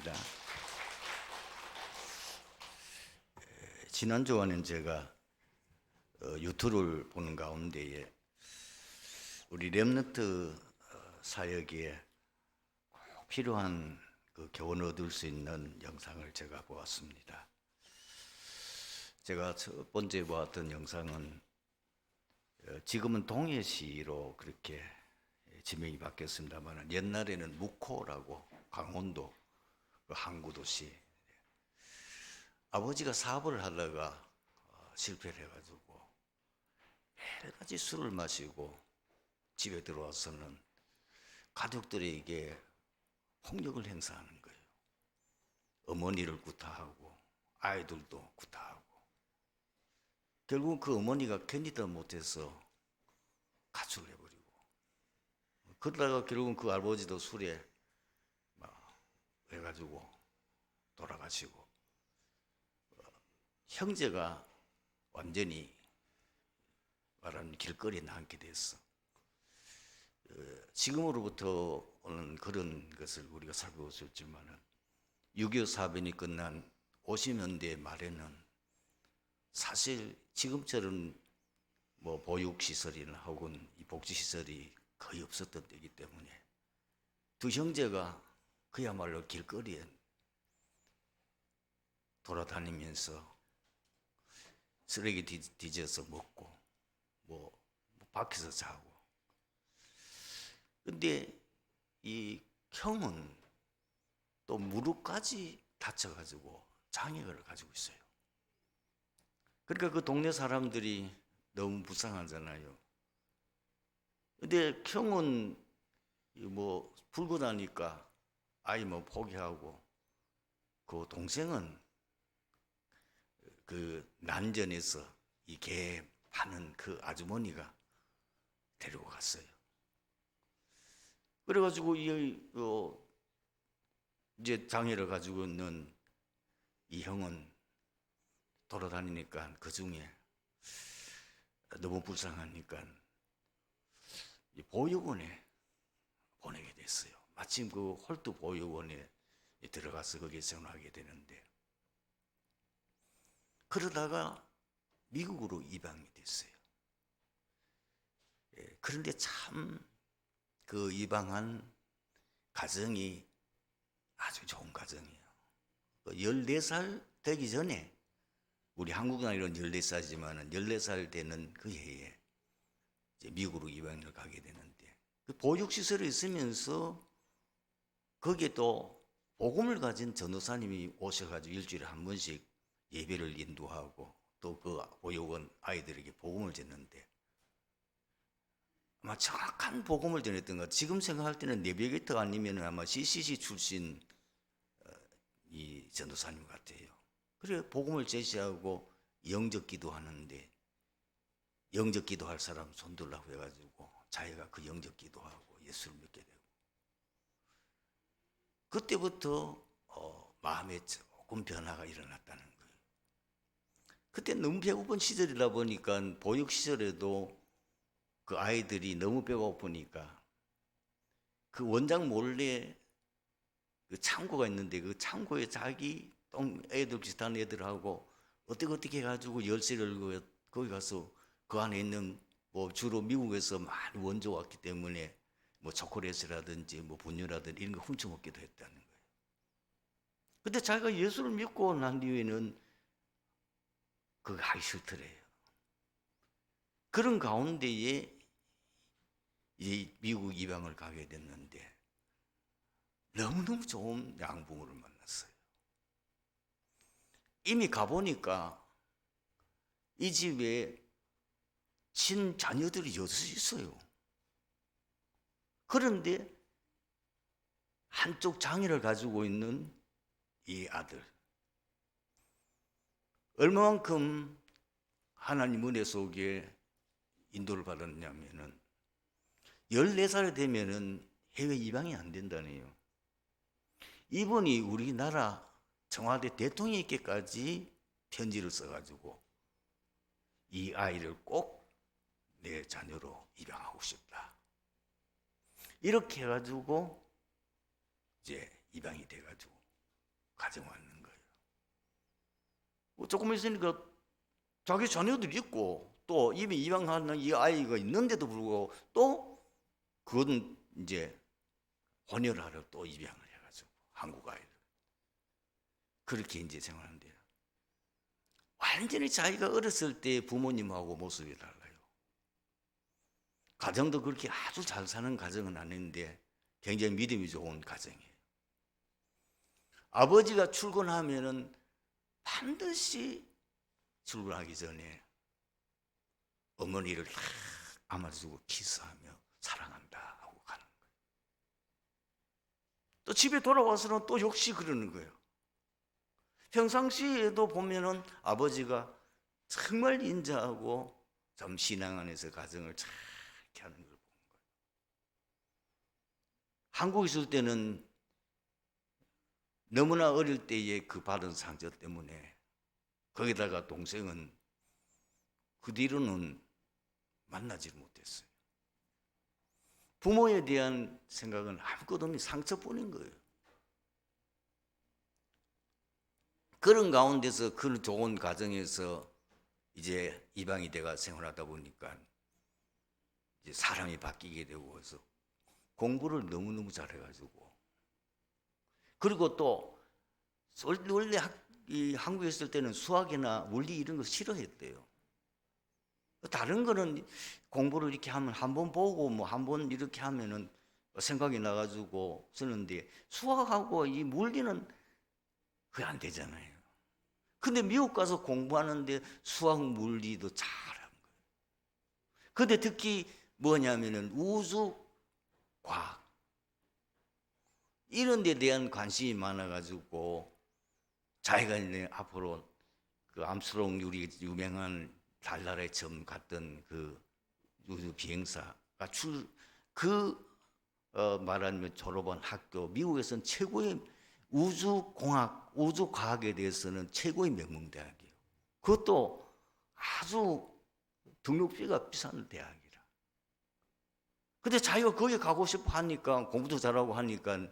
반갑습니다. 지난주에는 제가 유튜브를 보는 가운데에 우리 렘넌트 사역에 꼭 필요한 그 교훈을 얻을 수 있는 영상을 제가 보았습니다. 제가 첫 번째 보았던 영상은 지금은 동해시로 그렇게 지명이 바뀌었습니다만 옛날에는 묵호라고 강원도 그 항구도시 아버지가 사업을 하다가 실패를 해가지고 매일같이 술을 마시고 집에 들어와서는 가족들에게 폭력을 행사하는 거예요. 어머니를 구타하고 아이들도 구타하고 결국 그 어머니가 견디다 못해서 가출을 해버리고 그러다가 결국은 그 아버지도 술에 해가지고 돌아가시고 형제가 완전히 말하는 길거리에 나앉게 됐어. 지금으로부터는 그런 것을 우리가 살펴볼 수 있지만은 6.25 사변이 끝난 50년대 말에는 사실 지금처럼 뭐 보육시설이나 혹은 이 복지시설이 거의 없었던 때이기 때문에 두 형제가 그야말로 길거리에 돌아다니면서 쓰레기 뒤져서 먹고 뭐 밖에서 자고. 근데 이 형은 또 무릎까지 다쳐가지고 장애를 가지고 있어요. 그러니까 그 동네 사람들이 너무 불쌍하잖아요. 근데 형은 뭐 불고 나니까 아이 뭐 포기하고 그 동생은 그 난전에서 이 개 파는 그 아주머니가 데리고 갔어요. 그래가지고 이제 장애를 가지고 있는 이 형은 돌아다니니까 그 중에 너무 불쌍하니까 이 보육원에 보내게 됐어요. 마침 그 홀트 보육원에 들어가서 거기에 생활하게 되는데 그러다가 미국으로 입양이 됐어요. 그런데 참 그 입양한 가정이 아주 좋은 가정이에요. 14살 되기 전에 우리 한국 나이로는 14살이지만 14살 되는 그 해에 이제 미국으로 입양을 가게 되는데 그 보육시설에 있으면서 거기에 또 복음을 가진 전도사님이 오셔가지고 일주일에 한 번씩 예배를 인도하고 또 그 보육원 아이들에게 복음을 전했는데 아마 정확한 복음을 전했던 것 같아요. 지금 생각할 때는 내비게이터 아니면 아마 CCC 출신 이 전도사님 같아요. 그래 복음을 제시하고 영적 기도하는데 영적 기도할 사람 손들라고 해가지고 자기가 그 영적 기도하고 예수를 믿게 되고 그때부터 마음에 조금 변화가 일어났다는 거예요. 그때 너무 배고픈 시절이다 보니까 보육 시절에도 그 아이들이 너무 배고프니까 그 원장 몰래 그 창고가 있는데 그 창고에 자기 애들 비슷한 애들하고 어떻게 해가지고 열쇠를 거기 가서 그 안에 있는 뭐 주로 미국에서 많이 원조 왔기 때문에 뭐 초콜릿이라든지 뭐 분유라든지 이런 거 훔쳐먹기도 했다는 거예요. 근데 자기가 예수를 믿고 난 뒤에는 그거 하기 싫더래요. 그런 가운데에 이제 미국 입양을 가게 됐는데 너무너무 좋은 양부모를 만났어요. 이미 가보니까 이 집에 친자녀들이 6이 있어요. 그런데 한쪽 장애를 가지고 있는 이 아들 얼마만큼 하나님 은혜 속에 인도를 받았냐면은 14살이 되면은 해외 입양이 안 된다네요. 이분이 우리나라 청와대 대통령께까지 편지를 써가지고 이 아이를 꼭 내 자녀로 입양하고 싶다. 이렇게 해가지고 이제 입양이 돼가지고 가져왔는 거예요. 조금 있으니까 자기 자녀들이 있고 또 이미 입양하는 이 아이가 있는데도 불구하고 또 그건 이제 혼혈하러 또 입양을 해가지고 한국 아이들 그렇게 이제 생활하는데 완전히 자기가 어렸을 때 부모님하고 모습이 달라요. 가정도 그렇게 아주 잘 사는 가정은 아닌데 굉장히 믿음이 좋은 가정이에요. 아버지가 출근하면은 반드시 출근하기 전에 어머니를 딱 안아주고 키스하며 사랑한다 하고 가는 거예요. 또 집에 돌아와서는 또 역시 그러는 거예요. 평상시에도 보면은 아버지가 정말 인자하고 좀 신앙 안에서 가정을 잘 이렇게 하는 걸 보는 거예요. 한국에 있을 때는 너무나 어릴 때의 그 받은 상처 때문에 거기다가 동생은 그 뒤로는 만나지 못했어요. 부모에 대한 생각은 아무것도 없는 상처뿐인 거예요. 그런 가운데서 그 좋은 가정에서 이제 이방이 돼가 생활하다 보니까 이제 사람이 바뀌게 되고 해서 공부를 너무너무 잘해가지고 그리고 또 원래 한국에 있을 때는 수학이나 물리 이런 거 싫어했대요. 다른 거는 공부를 이렇게 하면 한 번 보고 뭐 한 번 이렇게 하면은 생각이 나가지고 쓰는데 수학하고 이 물리는 그게 안 되잖아요. 근데 미국 가서 공부하는데 수학 물리도 잘한 거예요. 근데 특히 뭐냐면은 우주 과학 이런 데 대한 관심이 많아가지고 자기가 이제 앞으로 그 암스트롱 우리 유명한 달나라에 처음 갔던 그 우주 비행사가 말하자면 졸업한 학교 미국에서는 최고의 우주공학, 우주과학에 대해서는 최고의 명문대학이에요. 그것도 아주 등록비가 비싼 대학이라. 근데 자기가 거기 가고 싶어 하니까 공부도 잘하고 하니까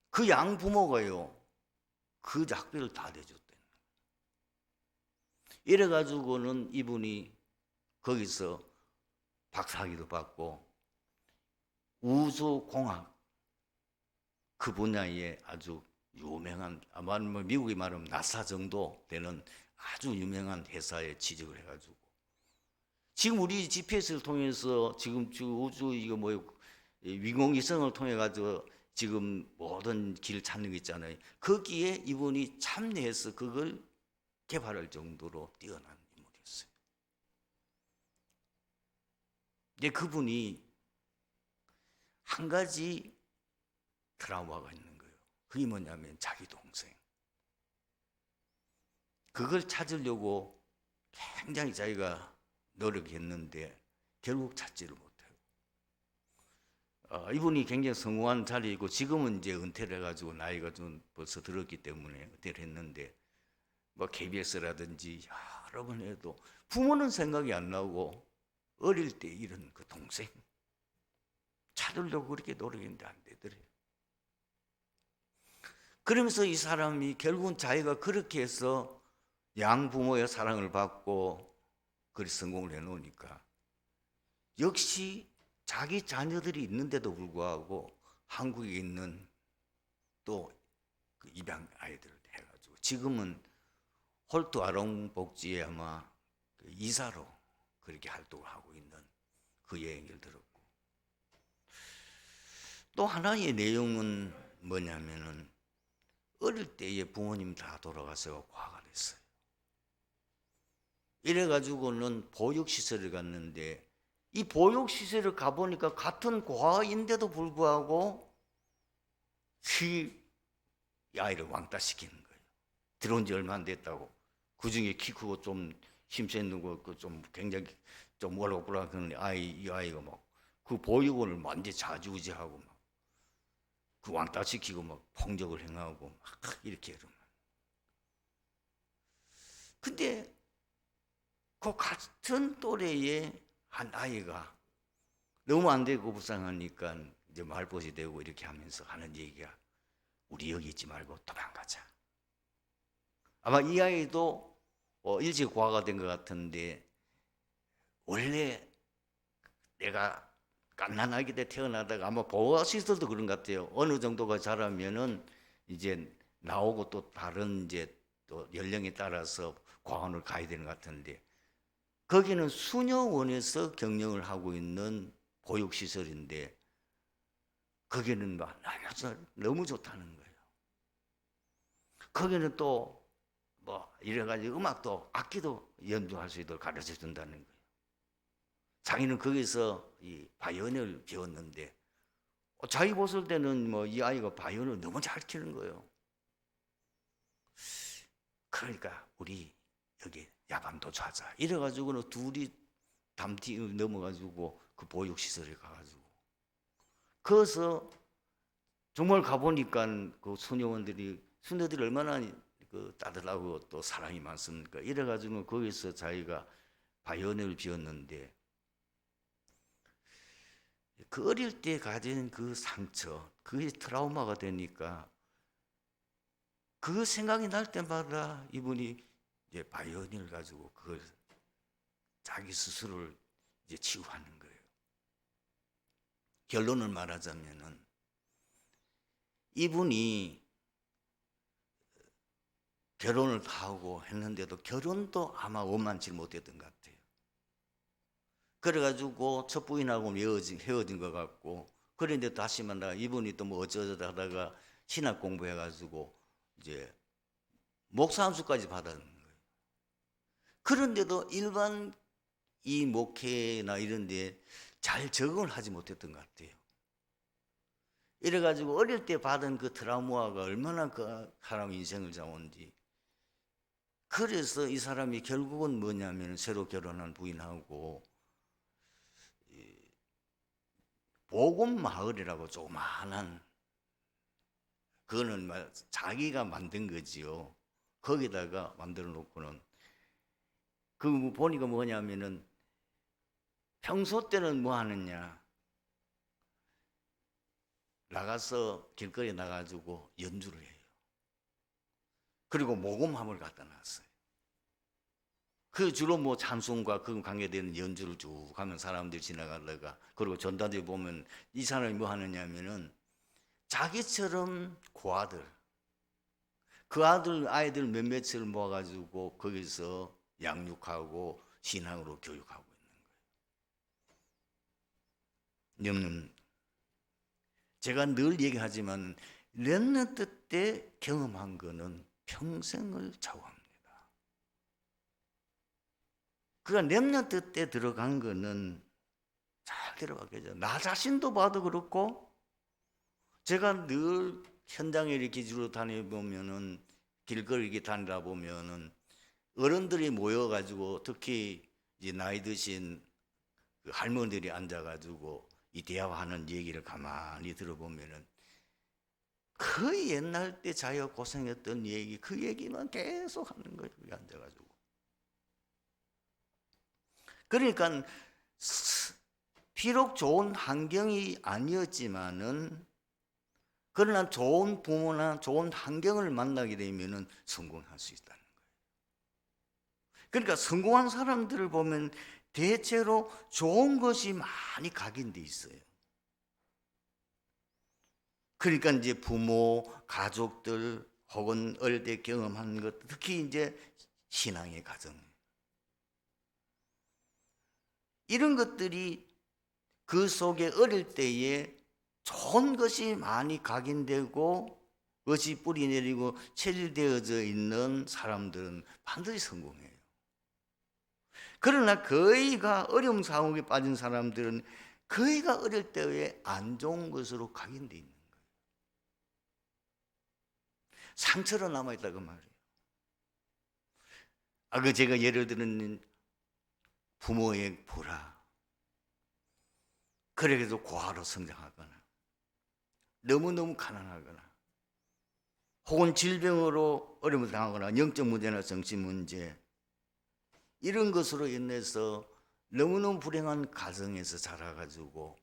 그 양부모가요 그 학비를 다 대줬대요. 이래가지고는 이분이 거기서 박사학위도 받고 우주공학 그 분야에 아주 유명한 아마 미국이 말하면 나사 정도 되는 아주 유명한 회사에 취직을 해가지고 지금 우리 GPS를 통해서 지금 우주 이거 뭐 위공위성을 통해 가지고 지금 모든 길 찾는 거 있잖아요. 거기에 이분이 참여해서 그걸 개발할 정도로 뛰어난 인물이었어요. 근데 그분이 한 가지 트라우마가 있는 거예요. 그게 뭐냐면 자기 동생. 그걸 찾으려고 굉장히 자기가 노력했는데 결국 찾지를 못해요. 이분이 굉장히 성공한 자리이고 지금은 이제 은퇴를 해가지고 나이가 좀 벌써 들었기 때문에 은퇴를 했는데 뭐 KBS라든지 여러 번 해도 부모는 생각이 안 나고 어릴 때 이런 그 동생 찾으려고 그렇게 노력했는데 안 되더래요. 그러면서 이 사람이 결국은 자기가 그렇게 해서 양부모의 사랑을 받고 그리 성공을 해놓으니까 역시 자기 자녀들이 있는데도 불구하고 한국에 있는 또 그 입양 아이들을 해가지고 지금은 홀트 아동 복지에 아마 그 이사로 그렇게 활동을 하고 있는 그 얘기를 들었고 또 하나의 내용은 뭐냐면은 어릴 때에 부모님 다 돌아가서 과가 됐어요. 이래가지고는 보육시설을 갔는데 이 보육시설을 가보니까 같은 과인데도 불구하고 이 아이를 왕따시키는 거예요. 들어온 지 얼마 안 됐다고. 그 중에 키 크고 좀 힘세 있는 거 좀 굉장히 좀 올라오고 그런 이 아이가 막 그 보육원을 완전히 좌지우지하고 막 그 왕따시키고 막 폭력을 행하고 막 이렇게 이러면. 근데 그 같은 또래의 한 아이가 너무 안 되고 불쌍하니까 이제 말벗이 되고 이렇게 하면서 하는 얘기가 우리 여기 있지 말고 도망가자. 아마 이 아이도 일찍 고아가 된 것 같은데 원래 내가 갓난아기 때 태어나다가 아마 보호시설도 그런 것 같아요. 어느 정도가 자라면은 이제 나오고 또 다른 이제 또 연령에 따라서 과원을 가야 되는 것 같은데 거기는 수녀원에서 경영을 하고 있는 보육시설인데 거기는 너무 좋다는 거예요. 거기는 또 뭐 이래가지고 음악도 악기도 연주할 수 있도록 가르쳐 준다는 거예요. 자기는 거기서 이 바이올린을 배웠는데 자기 봤을 때는 뭐 이 아이가 바이올린을 너무 잘 치는 거예요. 그러니까 우리 여기 야밤도주 하자. 이래가지고는 둘이 담티 넘어가지고 그 보육시설에 가가지고 거기서 정말 가보니까 그 수녀들이 얼마나 그 따뜻하고 또 사랑이 많습니까? 이래가지고 거기서 자기가 바이올린을 배웠는데 그 어릴 때 가진 그 상처, 그게 트라우마가 되니까 그 생각이 날 때마다 이분이 이제 바이올린을 가지고 그걸 자기 스스로를 이제 치유하는 거예요. 결론을 말하자면은 이분이 결혼을 하고 했는데도 결혼도 아마 원만치 못했던 것 같아요. 그래가지고 첫 부인하고 헤어진 것 같고 그런데 다시 만나 이분이 또 뭐 어쩌다 하다가 신학 공부해가지고 이제 목사 안수까지 받았는 거예요. 그런데도 일반 이 목회나 이런 데 잘 적응을 하지 못했던 것 같아요. 이래가지고 어릴 때 받은 그 트라우마가 얼마나 그 사람 인생을 잡았는지. 그래서 이 사람이 결국은 뭐냐면 새로 결혼한 부인하고 복음 마을이라고 조그마한 그거는 자기가 만든 거지요. 거기다가 만들어 놓고는 그 보니까 뭐냐면은 평소 때는 뭐 하느냐 나가서 길거리에 나가지고 연주를 해요. 그리고 모금함을 갖다 놨어요. 그 주로 뭐 찬송과 그 관계되는 연주를 쭉 하면 사람들이 지나가다가 그리고 전단지에 보면 이 사람이 뭐 하느냐면은 자기처럼 고아들 그 아이들 몇몇을 모아가지고 거기서 양육하고 신앙으로 교육하고 있는 거예요. 여러분 제가 늘 얘기하지만 렘넌트 때 경험한 거는 평생을 좌우합니다. 그러니까 렘넌트 때 들어간 거는 잘 들어가겠죠. 나 자신도 봐도 그렇고 제가 늘 현장에 이렇게 주로 다녀보면은 길거리 이렇게 다니다 보면은 어른들이 모여가지고 특히 이제 나이 드신 그 할머니들이 앉아가지고 이 대화하는 얘기를 가만히 들어보면은 그 옛날 때 자기가 고생했던 얘기 그 얘기만 계속 하는 거예요. 여기 앉아가지고. 그러니까 비록 좋은 환경이 아니었지만은 그러나 좋은 부모나 좋은 환경을 만나게 되면은 성공할 수 있다는 거예요. 그러니까 성공한 사람들을 보면 대체로 좋은 것이 많이 각인돼 있어요. 그러니까 이제 부모, 가족들 혹은 어릴 때 경험한 것, 특히 이제 신앙의 가정 이런 것들이 그 속에 어릴 때에 좋은 것이 많이 각인되고 것이 뿌리내리고 체질되어져 있는 사람들은 반드시 성공해요. 그러나 거의가 어려움 상황에 빠진 사람들은 거의가 어릴 때에 안 좋은 것으로 각인되어 있는 거예요. 상처로 남아있다 그 말이에요. 그 제가 예를 들은 부모의 보라. 그래도 고아로 성장하거나 너무너무 가난하거나 혹은 질병으로 어려움을 당하거나 영적 문제나 정신 문제 이런 것으로 인해서 너무너무 불행한 가정에서 자라가지고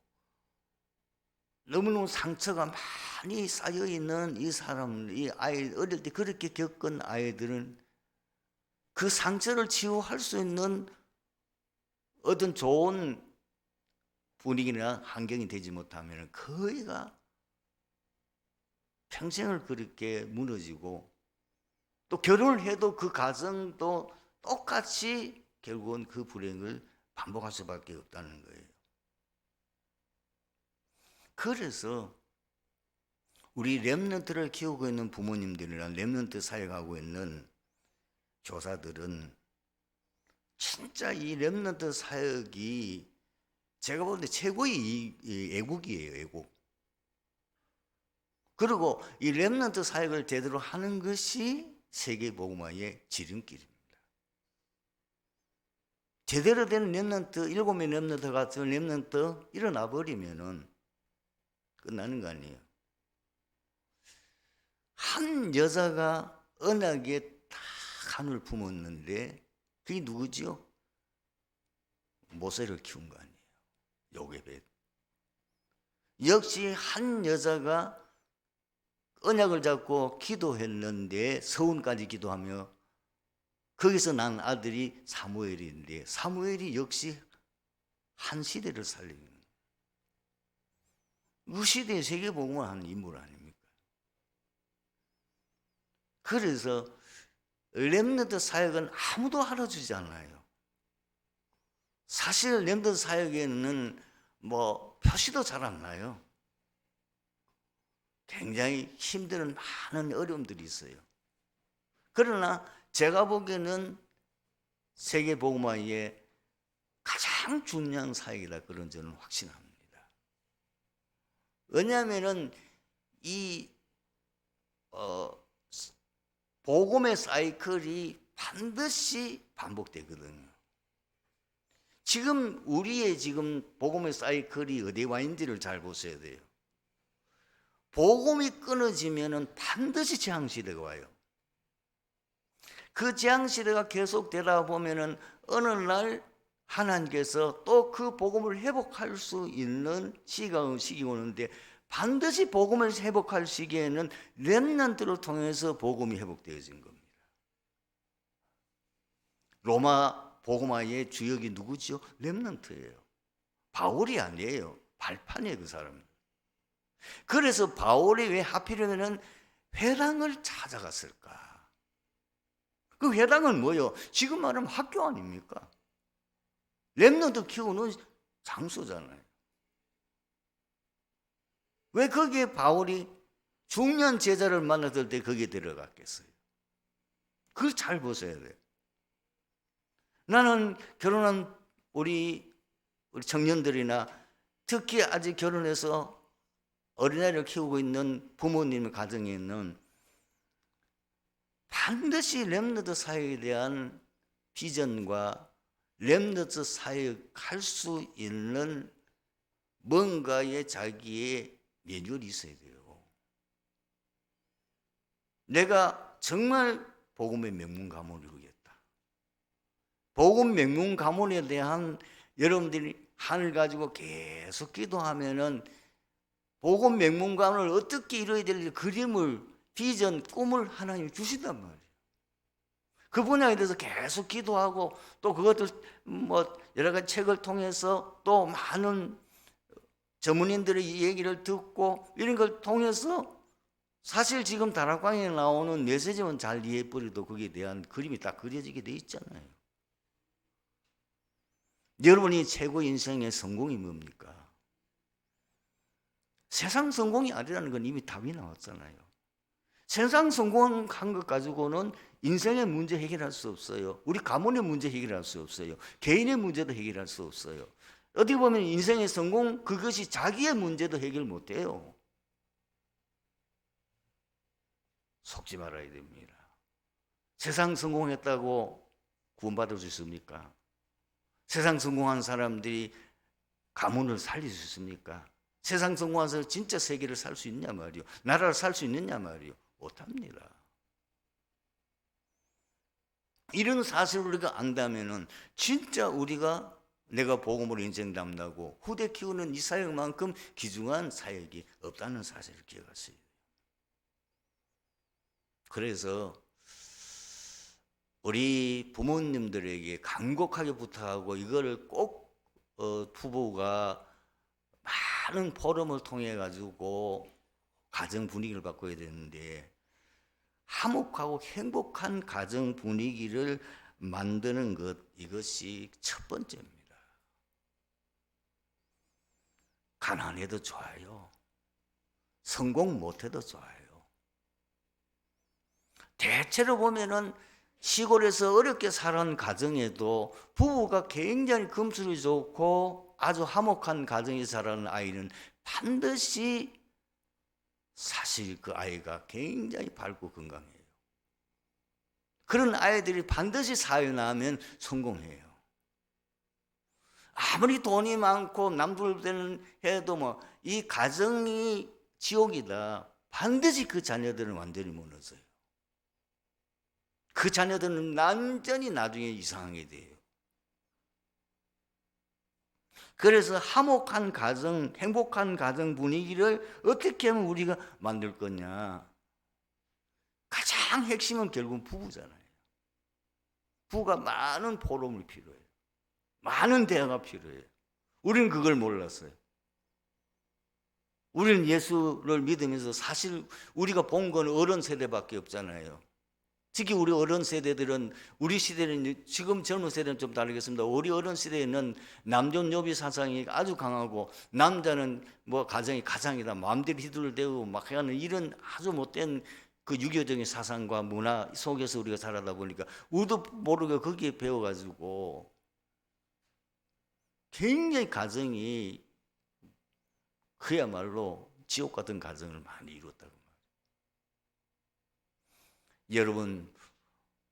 너무너무 상처가 많이 쌓여 있는 이 사람, 이 아이, 어릴 때 그렇게 겪은 아이들은 그 상처를 치유할 수 있는 어떤 좋은 분위기나 환경이 되지 못하면 거의가 평생을 그렇게 무너지고, 또 결혼을 해도 그 가정도 똑같이 결국은 그 불행을 반복할 수밖에 없다는 거예요. 그래서 우리 렘넌트를 키우고 있는 부모님들이나 렘넌트 사역하고 있는 교사들은 진짜 이 렘넌트 사역이 제가 볼 때 최고의 애국이에요, 애국. 그리고 이 렘넌트 사역을 제대로 하는 것이 세계복음화의 지름길입니다. 제대로 된 렘넌트, 7명의 렘넌트 같은 렘넌트 일어나 버리면은 끝나는 거 아니에요. 한 여자가 언약에 딱 한을 품었는데 그게 누구지요? 모세를 키운 거 아니에요. 요게벳. 역시 한 여자가 언약을 잡고 기도했는데 서운까지 기도하며 거기서 난 아들이 사무엘인데 사무엘이 역시 한 시대를 살리는 그 시대의 세계복음을 하는 인물 아닙니까? 그래서 렘넌트 사역은 아무도 알아주지 않아요. 사실 렘넌트 사역에는 뭐 표시도 잘 안 나요. 굉장히 힘든 많은 어려움들이 있어요. 그러나 제가 보기에는 세계복음화의 가장 중요한 사역이다, 그런 저는 확신합니다. 왜냐하면은 이 복음의 사이클이 반드시 반복되거든요. 지금 우리의 지금 복음의 사이클이 어디에 와 있는지를 잘 보셔야 돼요. 복음이 끊어지면은 반드시 재앙시대가 와요. 그 재앙시대가 계속되다 보면은 어느 날 하나님께서 또 그 복음을 회복할 수 있는 시기 오는데, 반드시 복음을 회복할 시기에는 렘넌트를 통해서 복음이 회복되어진 겁니다. 로마 복음화의 주역이 누구죠? 렘넌트예요. 바울이 아니에요. 발판이에요, 그 사람은. 그래서 바울이 왜 하필이면 회당을 찾아갔을까? 그 회당은 뭐예요? 지금 말하면 학교 아닙니까? 렘넌트 키우는 장소잖아요. 왜 거기에 바울이 중년 제자를 만났을 때 거기에 들어갔겠어요? 그걸 잘 보셔야 돼요. 나는 결혼한 우리 청년들이나 특히 아직 결혼해서 어린아이를 키우고 있는 부모님의 가정에는 반드시 렘넌트 사역에 대한 비전과 렘넌트 사역할 수 있는 뭔가의 자기의 매뉴얼이 있어야 돼요. 내가 정말 복음의 명문 가문을 이루겠다. 복음 명문 가문에 대한 여러분들이 한을 가지고 계속 기도하면은 복음 명문 가문을 어떻게 이루어야 될지 그림을, 비전, 꿈을 하나님이 주신단 말이에요. 그 분야에 대해서 계속 기도하고 또 그것들 뭐 여러 가지 책을 통해서 또 많은 전문인들의 얘기를 듣고 이런 걸 통해서 사실 지금 다락방에 나오는 메시지만 잘 이해해버려도 거기에 대한 그림이 딱 그려지게 돼 있잖아요. 여러분이 최고 인생의 성공이 뭡니까? 세상 성공이 아니라는 건 이미 답이 나왔잖아요. 세상 성공한 것 가지고는 인생의 문제 해결할 수 없어요. 우리 가문의 문제 해결할 수 없어요. 개인의 문제도 해결할 수 없어요. 어떻게 보면 인생의 성공, 그것이 자기의 문제도 해결 못해요. 속지 말아야 됩니다. 세상 성공했다고 구원받을 수 있습니까? 세상 성공한 사람들이 가문을 살릴 수 있습니까? 세상 성공한 사람이 진짜 세계를 살 수 있냐 말이요. 나라를 살 수 있느냐 말이요. 못합니다. 이런 사실을 우리가 안다면은 진짜 우리가 내가 복음으로 인생 담나고 후대 키우는 이 사역만큼 귀중한 사역이 없다는 사실을 기억하세요. 그래서 우리 부모님들에게 간곡하게 부탁하고 이거를 꼭 부부가 많은 포럼을 통해 가지고 가정 분위기를 바꿔야 되는데, 화목하고 행복한 가정 분위기를 만드는 것, 이것이 첫 번째입니다. 가난해도 좋아요. 성공 못해도 좋아요. 대체로 보면은 시골에서 어렵게 살아온 가정에도 부부가 굉장히 금술이 좋고 아주 화목한 가정에서 자라는 아이는 반드시 사실 그 아이가 굉장히 밝고 건강해요. 그런 아이들이 반드시 사회 나가면 성공해요. 아무리 돈이 많고 남들보다는 해도 뭐 이 가정이 지옥이다, 반드시 그 자녀들은 완전히 무너져요. 그 자녀들은 완전히 나중에 이상하게 돼요. 그래서 화목한 가정, 행복한 가정 분위기를 어떻게 하면 우리가 만들 거냐? 가장 핵심은 결국은 부부잖아요. 부부가 많은 포럼이 필요해요. 많은 대화가 필요해요. 우리는 그걸 몰랐어요. 우리는 예수를 믿으면서 사실 우리가 본 건 어른 세대밖에 없잖아요. 특히 우리 어른 세대들은, 우리 시대는, 지금 젊은 세대는 좀 다르겠습니다. 우리 어른 시대에는 남존여비 사상이 아주 강하고, 남자는 뭐 가장이다 마음대로 휘둘대고 막 하는 이런 아주 못된 그 유교적인 사상과 문화 속에서 우리가 살아다 보니까 우리도 모르게 거기에 배워가지고 굉장히 가정이 그야말로 지옥 같은 가정을 많이 이뤘다고 말이에요. 여러분,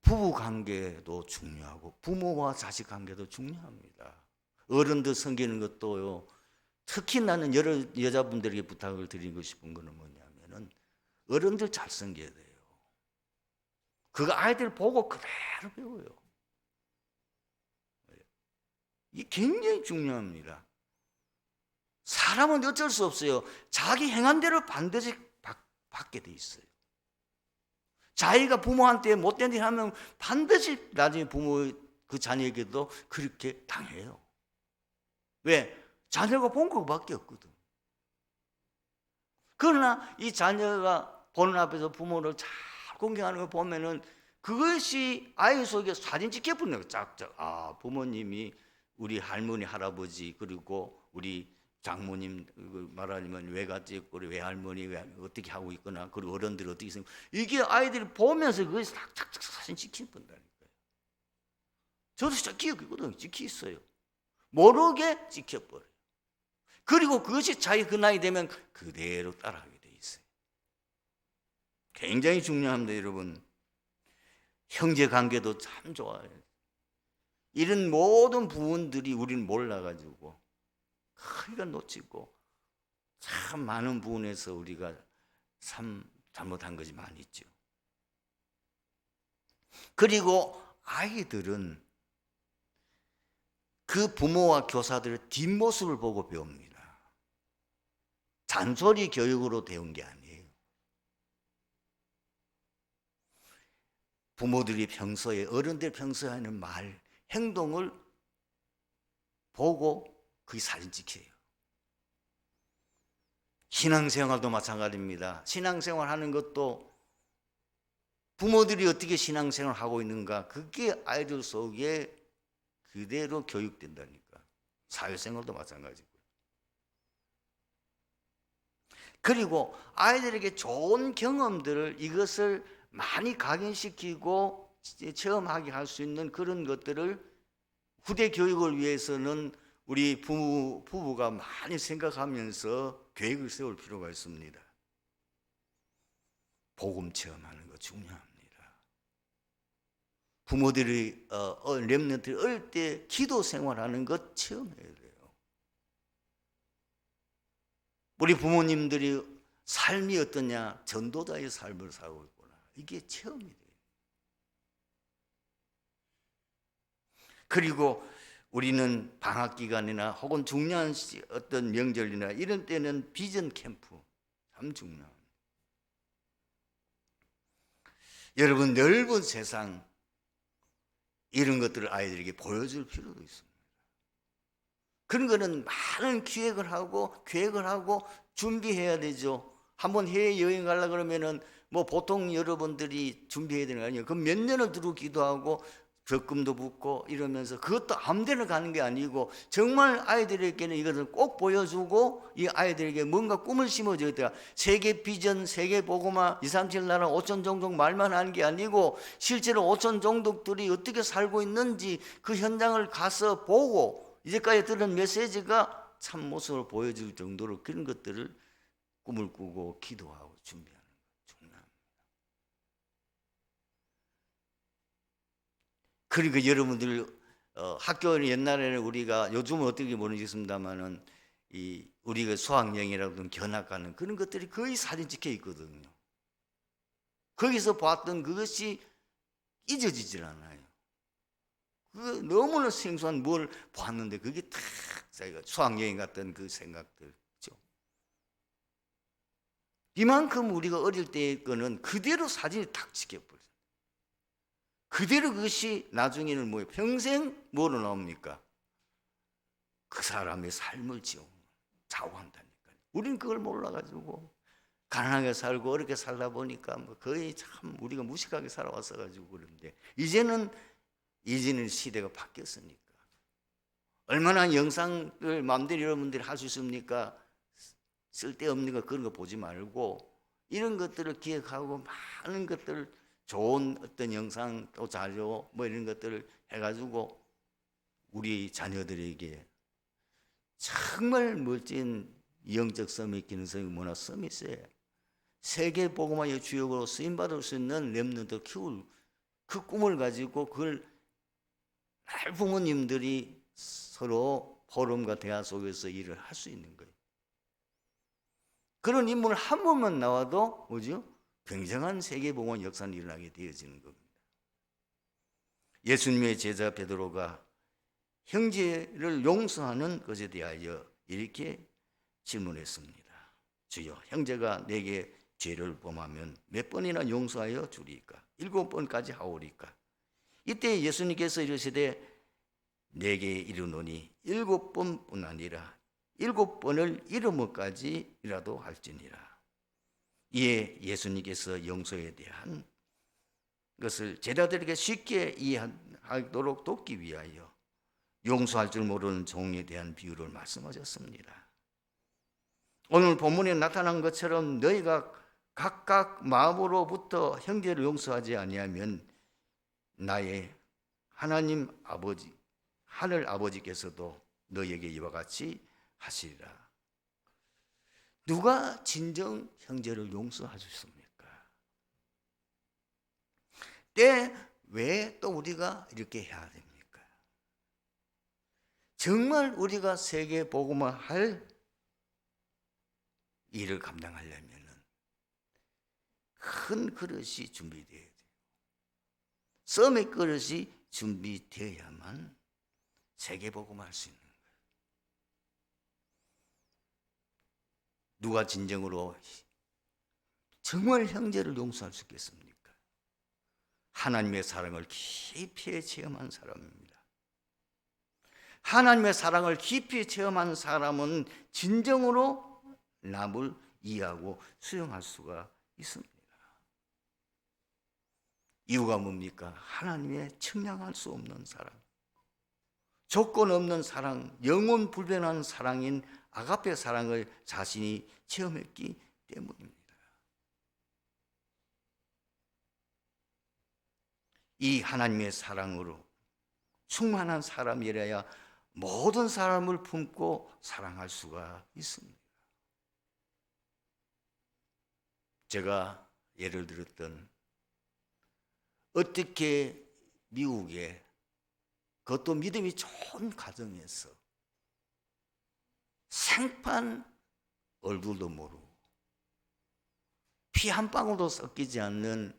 부부 관계도 중요하고 부모와 자식 관계도 중요합니다. 어른들 섬기는 것도요. 특히 나는 여자분들에게 부탁을 드리고 싶은 거는 뭐냐면은 어른들 잘 섬겨야 돼요. 그거 아이들 보고 그대로 배워요. 이게 굉장히 중요합니다. 사람은 어쩔 수 없어요. 자기 행한 대로 반드시 받게 돼 있어요. 자기가 부모한테 못된 일 하면 반드시 나중에 부모 그 자녀에게도 그렇게 당해요. 왜? 자녀가 본 것밖에 없거든. 그러나 이 자녀가 보는 앞에서 부모를 잘 공경하는 걸 보면은 그것이 아이 속에 사진 찍혀버리는 거예요. 짝짝. 아, 부모님이 우리 할머니, 할아버지, 그리고 우리 장모님 말하자면 외갓집, 우리 외할머니 어떻게 하고 있거나, 그리고 어른들이 어떻게 있으면 이게 아이들이 보면서 그것이 착착착 사진 찍힌다니까요. 저도 진짜 기억이 있거든요. 찍혀 있어요. 모르게 찍혀버려요. 그리고 그것이 자기 그 나이 되면 그대로 따라하게 돼 있어요. 굉장히 중요합니다, 여러분. 형제 관계도 참 좋아요. 이런 모든 부분들이 우리는 몰라가지고 크게 놓치고 참 많은 부분에서 우리가 참 잘못한 것이 많이 있죠. 그리고 아이들은 그 부모와 교사들의 뒷모습을 보고 배웁니다. 잔소리 교육으로 배운 게 아니에요. 부모들이 평소에, 어른들 평소에 하는 말, 행동을 보고 그게 사진 찍혀요. 신앙생활도 마찬가지입니다. 신앙생활 하는 것도 부모들이 어떻게 신앙생활을 하고 있는가, 그게 아이들 속에 그대로 교육된다니까. 사회생활도 마찬가지고요. 그리고 아이들에게 좋은 경험들을, 이것을 많이 각인시키고 체험하게 할 수 있는 그런 것들을 후대 교육을 위해서는 우리 부부가 많이 생각하면서 계획을 세울 필요가 있습니다. 복음 체험하는 거 중요합니다. 부모들이 렘넌트들이 어릴 때 기도 생활하는 것 체험해야 돼요. 우리 부모님들이 삶이 어떠냐, 전도자의 삶을 살고 있구나, 이게 체험이 돼요. 그리고 우리는 방학 기간이나 혹은 중요한 어떤 명절이나 이런 때는 비전 캠프 참 중요합니다. 여러분, 넓은 세상 이런 것들을 아이들에게 보여줄 필요도 있습니다. 그런 거는 많은 기획을 하고 계획을 하고 준비해야 되죠. 한번 해외 여행 가려 그러면은 뭐 보통 여러분들이 준비해야 되는 거 아니에요. 그럼 몇 년을 두고 기도하고 적금도 붓고 이러면서 그것도 아무데나 가는 게 아니고 정말 아이들에게는 이것을 꼭 보여주고 이 아이들에게 뭔가 꿈을 심어줘야 돼요. 세계 비전, 세계 복음화, 237 나라 5천 종족 말만 하는 게 아니고 실제로 5천 종족들이 어떻게 살고 있는지 그 현장을 가서 보고 이제까지 들은 메시지가 참 모습을 보여줄 정도로 그런 것들을 꿈을 꾸고 기도하고 준비하는 것 중요합니다. 그러니까 여러분들 학교는 옛날에는 우리가 요즘은 어떻게 모르겠습니다만은 이 우리가 수학여행이라든 견학하는 그런 것들이 거의 사진 찍혀 있거든요. 거기서 봤던 그것이 잊어지질 않아요. 그 너무나 생소한 뭘 봤는데 그게 탁 자기가 수학여행 갔던 그 생각들. 이만큼 우리가 어릴 때의 거는 그대로 사진이 탁 찍혀버려요. 그대로 그것이 나중에는 뭐예요? 평생 뭐로 나옵니까? 그 사람의 삶을 좌우한다니까요. 우리는 그걸 몰라가지고 가난하게 살고 어렵게 살다 보니까 뭐 거의 참 우리가 무식하게 살아왔어가지고 그런데 이제는 시대가 바뀌었으니까 얼마나 영상을 마음대로 여러분들이 할 수 있습니까? 쓸데없는 거 그런 거 보지 말고 이런 것들을 기획하고 많은 것들을 좋은 어떤 영상 또 자료 뭐 이런 것들을 해가지고 우리 자녀들에게 정말 멋진 영적 서밋, 기능성 문화 서밋에 세계 복음화의 주역으로 쓰임받을 수 있는 렘넌트 키울 그 꿈을 가지고 그걸 날 부모님들이 서로 포럼과 대화 속에서 일을 할 수 있는 거예요. 그런 인물 한 번만 나와도 뭐죠? 굉장한 세계복음화 역사는 일어나게 되어지는 겁니다. 예수님의 제자 베드로가 형제를 용서하는 것에 대하여 이렇게 질문했습니다. 주여, 형제가 내게 죄를 범하면 몇 번이나 용서하여 주리까? 7번까지 하오리까? 이때 예수님께서 이르시되 내게 이르노니 7번뿐 아니라 7번을 이름까지라도 할지니라. 이에 예수님께서 용서에 대한 것을 제자들에게 쉽게 이해하도록 돕기 위하여 용서할 줄 모르는 종에 대한 비유를 말씀하셨습니다. 오늘 본문에 나타난 것처럼 너희가 각각 마음으로부터 형제를 용서하지 아니하면 나의 하나님 아버지 하늘 아버지께서도 너희에게 이와 같이 하시리라. 누가 진정 형제를 용서하셨습니까? 왜 또 우리가 이렇게 해야 됩니까? 정말 우리가 세계 복음화 할 일을 감당하려면 큰 그릇이 준비되어야 돼요. 썸의 그릇이 준비되어야만 세계 복음화 할 수 있는 거예요. 누가 진정으로 정말 형제를 용서할 수 있겠습니까? 하나님의 사랑을 깊이 체험한 사람입니다. 하나님의 사랑을 깊이 체험한 사람은 진정으로 남을 이해하고 수용할 수가 있습니다. 이유가 뭡니까? 하나님의 측량할 수 없는 사랑, 조건 없는 사랑, 영원 불변한 사랑인 아가페 사랑을 자신이 체험했기 때문입니다. 이 하나님의 사랑으로 충만한 사람이라야 모든 사람을 품고 사랑할 수가 있습니다. 제가 예를 들었던 어떻게 미국에 그것도 믿음이 좋은 가정에서 생판 얼굴도 모르고 피 한 방울도 섞이지 않는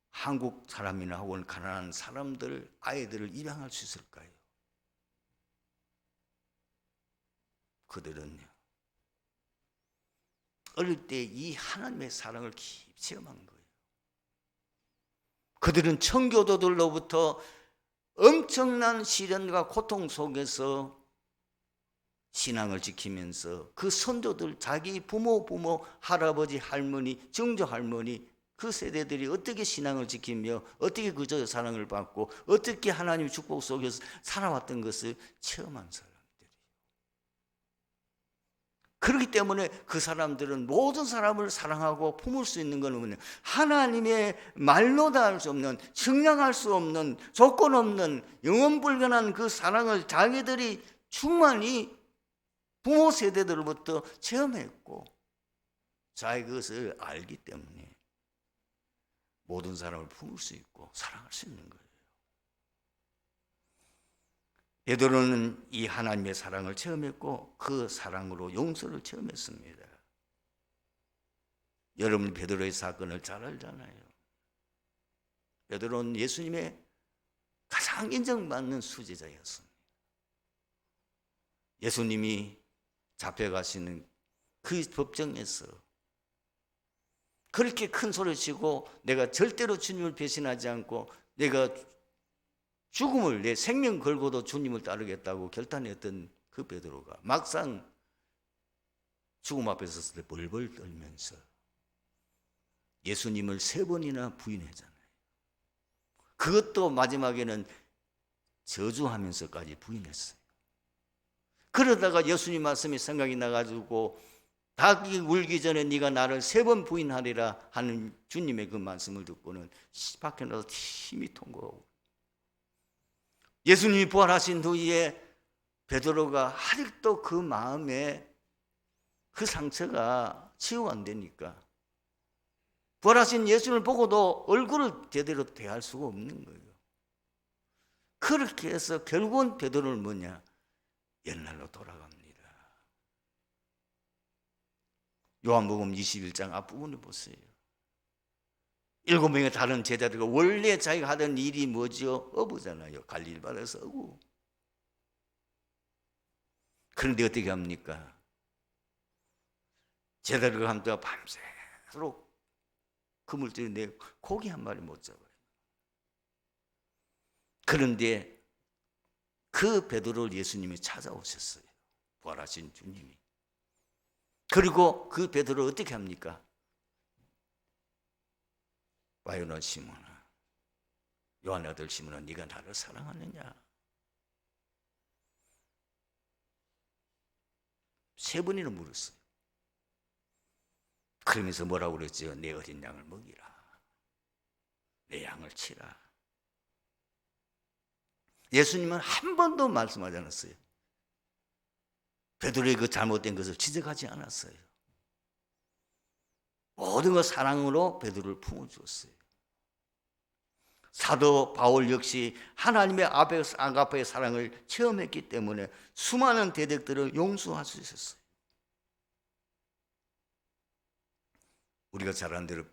한국 사람이나 혹은 가난한 사람들 아이들을 입양할 수 있을까요? 그들은요, 어릴 때 이 하나님의 사랑을 깊이 체험한 거예요. 그들은 청교도들로부터 엄청난 시련과 고통 속에서 신앙을 지키면서 그 선조들, 자기 부모, 할아버지, 할머니, 증조 할머니 그 세대들이 어떻게 신앙을 지키며 어떻게 그저 사랑을 받고 어떻게 하나님 축복 속에서 살아왔던 것을 체험한 사람들이에요. 그렇기 때문에 그 사람들은 모든 사람을 사랑하고 품을 수 있는 건 뭐냐, 하나님의 말로 다 할 수 없는, 측량할 수 없는, 조건 없는 영원불변한 그 사랑을 자기들이 충만히 부모 세대들로부터 체험했고 자기 그것을 알기 때문에 모든 사람을 품을 수 있고 사랑할 수 있는 거예요. 베드로는 이 하나님의 사랑을 체험했고 그 사랑으로 용서를 체험했습니다. 여러분 베드로의 사건을 잘 알잖아요. 베드로는 예수님의 가장 인정받는 수제자였습니다. 예수님이 잡혀가시는 그 법정에서 그렇게 큰 소리 치고 내가 절대로 주님을 배신하지 않고 내가 죽음을 내 생명 걸고도 주님을 따르겠다고 결단했던 그 베드로가 막상 죽음 앞에 섰을 때 벌벌 떨면서 예수님을 3번이나 부인하잖아요. 그것도 마지막에는 저주하면서까지 부인했어요. 그러다가 예수님 말씀이 생각이 나가지고 닭이 울기 전에 네가 나를 3번 부인하리라 하는 주님의 그 말씀을 듣고는 밖에 나서 힘이 통과하고 예수님이 부활하신 후에 베드로가 아직도 그 마음에 그 상처가 치유가 안 되니까 부활하신 예수님을 보고도 얼굴을 제대로 대할 수가 없는 거예요. 그렇게 해서 결국은 베드로는 뭐냐? 옛날로 돌아갑니다. 요한복음 21장 앞부분을 보세요. 7명의 다른 제자들과 원래 자기가 하던 일이 뭐죠? 어부잖아요. 갈릴바에서 어부. 그런데 어떻게 합니까? 제자들과 함께 밤새도록 그물 들이내 고기 한 마리 못 잡아요. 그런데 그 베드로를 예수님이 찾아오셨어요. 부활하신 주님이. 그리고 그 베드로를 어떻게 합니까? 바요나 시몬아, 요한의 아들 시몬아, 네가 나를 사랑하느냐? 3번이나 물었어요. 그러면서 뭐라고 그랬죠? 내 어린 양을 먹이라, 내 양을 치라. 예수님은 한 번도 말씀하지 않았어요. 베드로의 그 잘못된 것을 지적하지 않았어요. 모든 것 사랑으로 베드로를 품어주었어요. 사도 바울 역시 하나님의 아가페의 사랑을 체험했기 때문에 수많은 대적들을 용서할 수 있었어요. 우리가 잘 아는 대로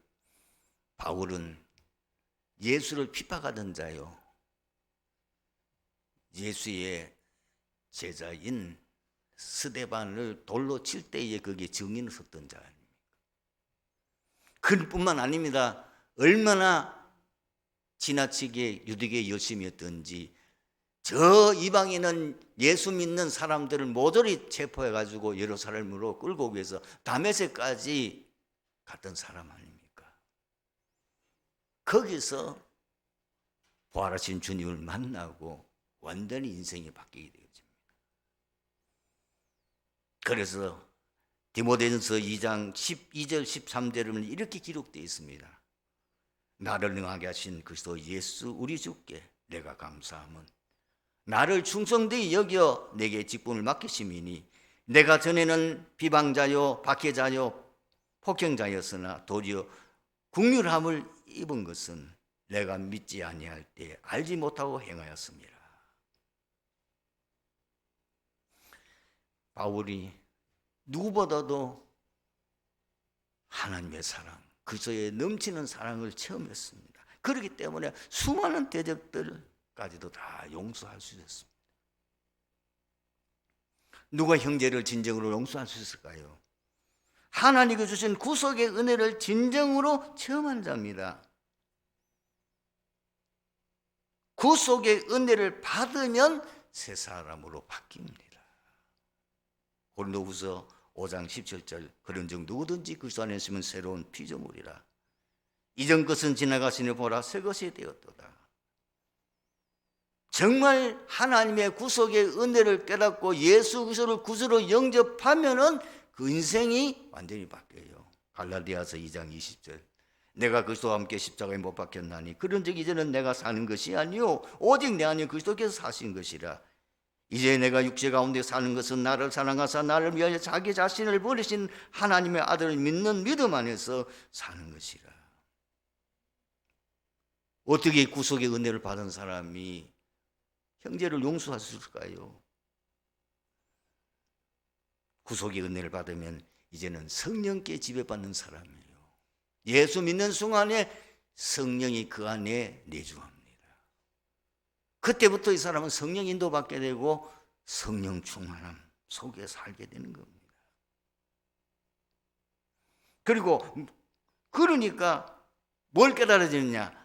바울은 예수를 핍박하던 자요, 예수의 제자인 스데반을 돌로 칠 때에 거기에 증인을 섰던 자 아닙니까? 그뿐만 아닙니다. 얼마나 지나치게 유대교에 열심히 했던지 저 이방인은 예수 믿는 사람들을 모조리 체포해가지고 예루살렘으로 끌고 오기 위해서 다메섹까지 갔던 사람 아닙니까? 거기서 부활하신 주님을 만나고 완전히 인생이 바뀌게 되어집니다. 그래서 디모데전서 2장 12절 13절에는 이렇게 기록되어 있습니다. 나를 능하게 하신 그리스도 예수 우리 주께 내가 감사함은 나를 충성되이 여겨 내게 직분을 맡기심이니 내가 전에는 비방자요 박해자요 폭행자였으나 도리어 국률함을 입은 것은 내가 믿지 아니할 때 알지 못하고 행하였습니다. 바울이 누구보다도 하나님의 사랑, 그리스도의 넘치는 사랑을 체험했습니다. 그렇기 때문에 수많은 대적들까지도 다 용서할 수 있었습니다. 누가 형제를 진정으로 용서할 수 있을까요? 하나님이 주신 구속의 은혜를 진정으로 체험한 자입니다. 구속의 은혜를 받으면 새 사람으로 바뀝니다. 고린도후서 5장 17절 그런즉 누구든지 그리스도 안에 있으면 새로운 피조물이라. 이전 것은 지나갔으니 보라 새 것이 되었도다. 정말 하나님의 구속의 은혜를 깨닫고 예수 그리스도를 구주로 영접하면은 그 인생이 완전히 바뀌어요. 갈라디아서 2장 20절 내가 그리스도와 함께 십자가에 못 박혔나니 그런즉 이제는 내가 사는 것이 아니요 오직 내 안에 그리스도께서 사신 것이라. 이제 내가 육체 가운데 사는 것은 나를 사랑하사 나를 위하여 자기 자신을 버리신 하나님의 아들을 믿는 믿음 안에서 사는 것이라. 어떻게 구속의 은혜를 받은 사람이 형제를 용서할 수 있을까요? 구속의 은혜를 받으면 이제는 성령께 지배받는 사람이에요. 예수 믿는 순간에 성령이 그 안에 내주합니다. 그때부터 이 사람은 성령 인도받게 되고 성령 충만함 속에 살게 되는 겁니다. 그러니까 뭘 깨달아지느냐?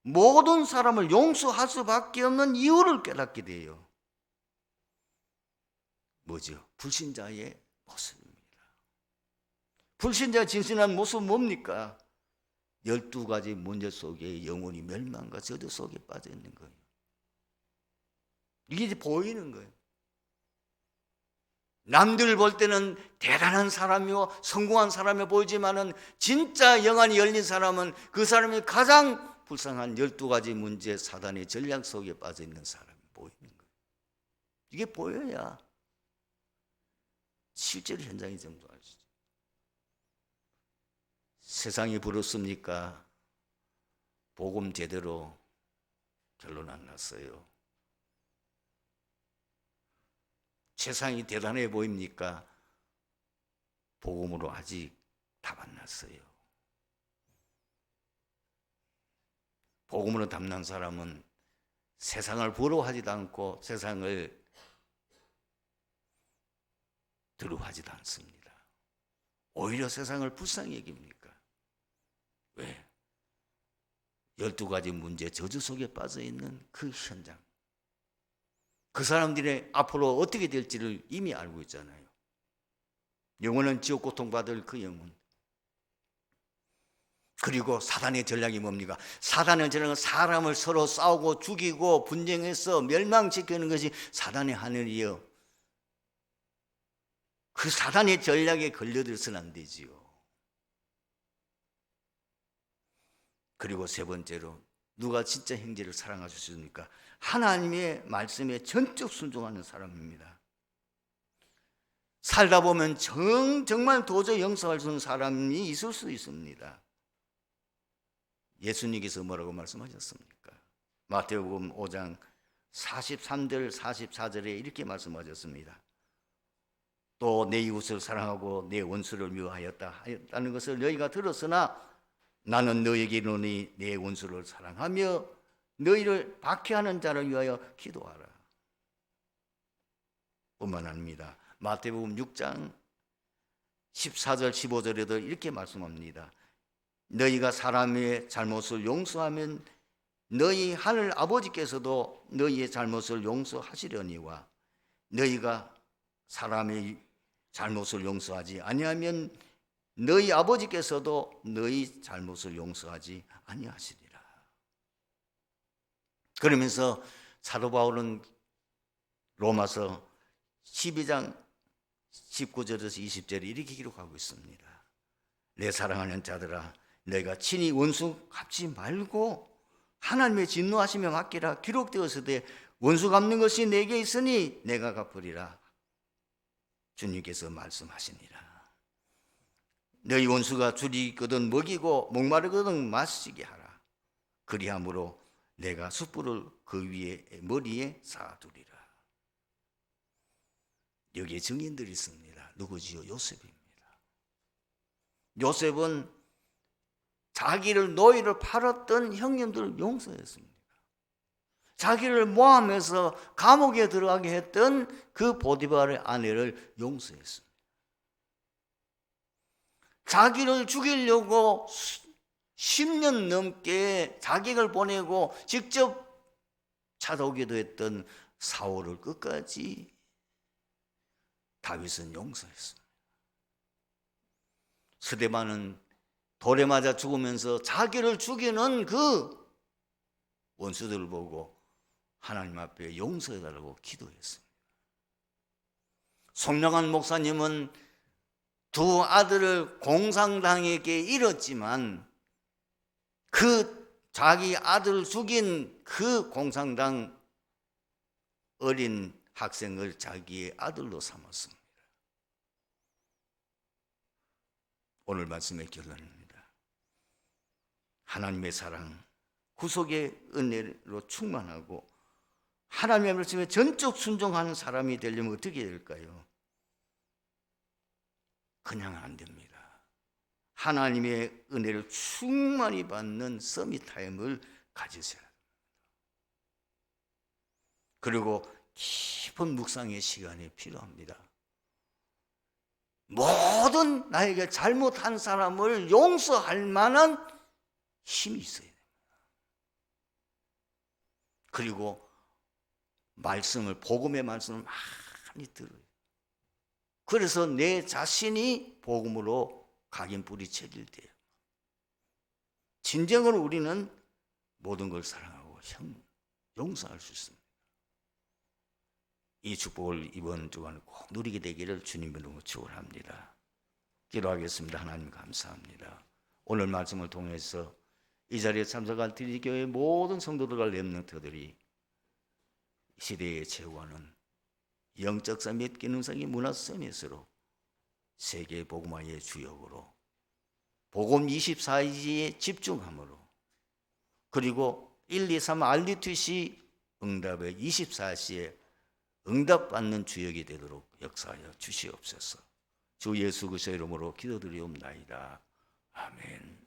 모든 사람을 용서할 수밖에 없는 이유를 깨닫게 돼요. 뭐죠? 불신자의 모습입니다. 불신자의 진실한 모습은 뭡니까? 12가지 문제 속에 영혼이 멸망과 저주 속에 빠져 있는 거예요. 이게 이제 보이는 거예요. 남들 볼 때는 대단한 사람이고 성공한 사람이 보이지만은 진짜 영안이 열린 사람은 그 사람이 가장 불쌍한 12가지 문제 사단의 전략 속에 빠져 있는 사람이 보이는 거예요. 이게 보여야 실제로 현장이 정도할 수 있어요. 세상이 부럽습니까? 복음 제대로 결론 안 났어요. 세상이 대단해 보입니까? 복음으로 아직 답 안 났어요. 복음으로 답난 사람은 세상을 부러워하지도 않고 세상을 두려워하지도 않습니다. 오히려 세상을 불쌍히 여깁니까? 왜? 12가지 문제 저주 속에 빠져있는 그 현장, 그 사람들의 앞으로 어떻게 될지를 이미 알고 있잖아요. 영원한 지옥 고통받을 그 영혼. 그리고 사단의 전략이 뭡니까? 사단의 전략은 사람을 서로 싸우고 죽이고 분쟁해서 멸망시키는 것이 사단의 하늘이요. 그 사단의 전략에 걸려들어서는 안 되지요. 그리고 세 번째로 누가 진짜 형제를 사랑할 수 있습니까? 하나님의 말씀에 전적 순종하는 사람입니다. 살다 보면 정말 도저히 용서할 수 없는 사람이 있을 수 있습니다. 예수님께서 뭐라고 말씀하셨습니까? 마태복음 5장 43절 44절에 이렇게 말씀하셨습니다. 또 내 이웃을 사랑하고 내 원수를 미워하였다는 것을 너희가 들었으나 나는 너희에게 이르노니 내 원수를 사랑하며 너희를 박해하는 자를 위하여 기도하라. 뿐만 아닙니다. 마태복음 6장 14절 15절에도 이렇게 말씀합니다. 너희가 사람의 잘못을 용서하면 너희 하늘 아버지께서도 너희의 잘못을 용서하시려니와 너희가 사람의 잘못을 용서하지 아니하면 너희 아버지께서도 너희 잘못을 용서하지 아니하시리라. 그러면서 사도 바울은 로마서 12장 19절에서 20절에 이렇게 기록하고 있습니다. 내 사랑하는 자들아 너희가 친히 원수 갚지 말고 하나님의 진노하시며 맡기라. 기록되었으되 원수 갚는 것이 내게 있으니 내가 갚으리라. 주님께서 말씀하시니라. 너희 원수가 줄이거든 먹이고 목마르거든 마시게 하라. 그리함으로 내가 숯불을 그 위에 머리에 쌓아두리라. 여기에 증인들이 있습니다. 누구지요? 요셉입니다. 요셉은 자기를 노예로 팔았던 형님들을 용서했습니다. 자기를 모함해서 감옥에 들어가게 했던 그 보디발의 아내를 용서했습니다. 자기를 죽이려고 10년 넘게 자객을 보내고 직접 찾아오기도 했던 사울을 끝까지 다윗은 용서했습니다. 스데반은 돌에 맞아 죽으면서 자기를 죽이는 그 원수들을 보고 하나님 앞에 용서해달라고 기도했습니다. 송영한 목사님은 두 아들을 공산당에게 잃었지만 그 자기 아들을 죽인 그 공산당 어린 학생을 자기의 아들로 삼았습니다. 오늘 말씀의 결론입니다. 하나님의 사랑, 구속의 은혜로 충만하고 하나님의 말씀에 전적 순종하는 사람이 되려면 어떻게 될까요? 그냥 안 됩니다. 하나님의 은혜를 충만히 받는 서밋 타임을 가지셔야 합니다. 그리고 깊은 묵상의 시간이 필요합니다. 모든 나에게 잘못한 사람을 용서할 만한 힘이 있어야 됩니다. 그리고 말씀을, 복음의 말씀을 많이 들어요. 그래서 내 자신이 복음으로 각인불이 쳐질 때요, 진정으로 우리는 모든 걸 사랑하고 용서할 수 있습니다. 이 축복을 이번 주간 꼭 누리게 되기를 주님으로 축원합니다. 기도하겠습니다. 하나님 감사합니다. 오늘 말씀을 통해서 이 자리에 참석한 디디교회 모든 성도들과 렘넌트들이 시대에 채워가는 영적 서밋, 기능성의 문화 서밋으로 세계 복음화의 주역으로 복음 24시에 집중함으로, 그리고 1, 2, 3 RUTC 응답의 24시에 응답받는 주역이 되도록 역사하여 주시옵소서. 주 예수 그리스도의 이름으로 기도드리옵나이다. 아멘.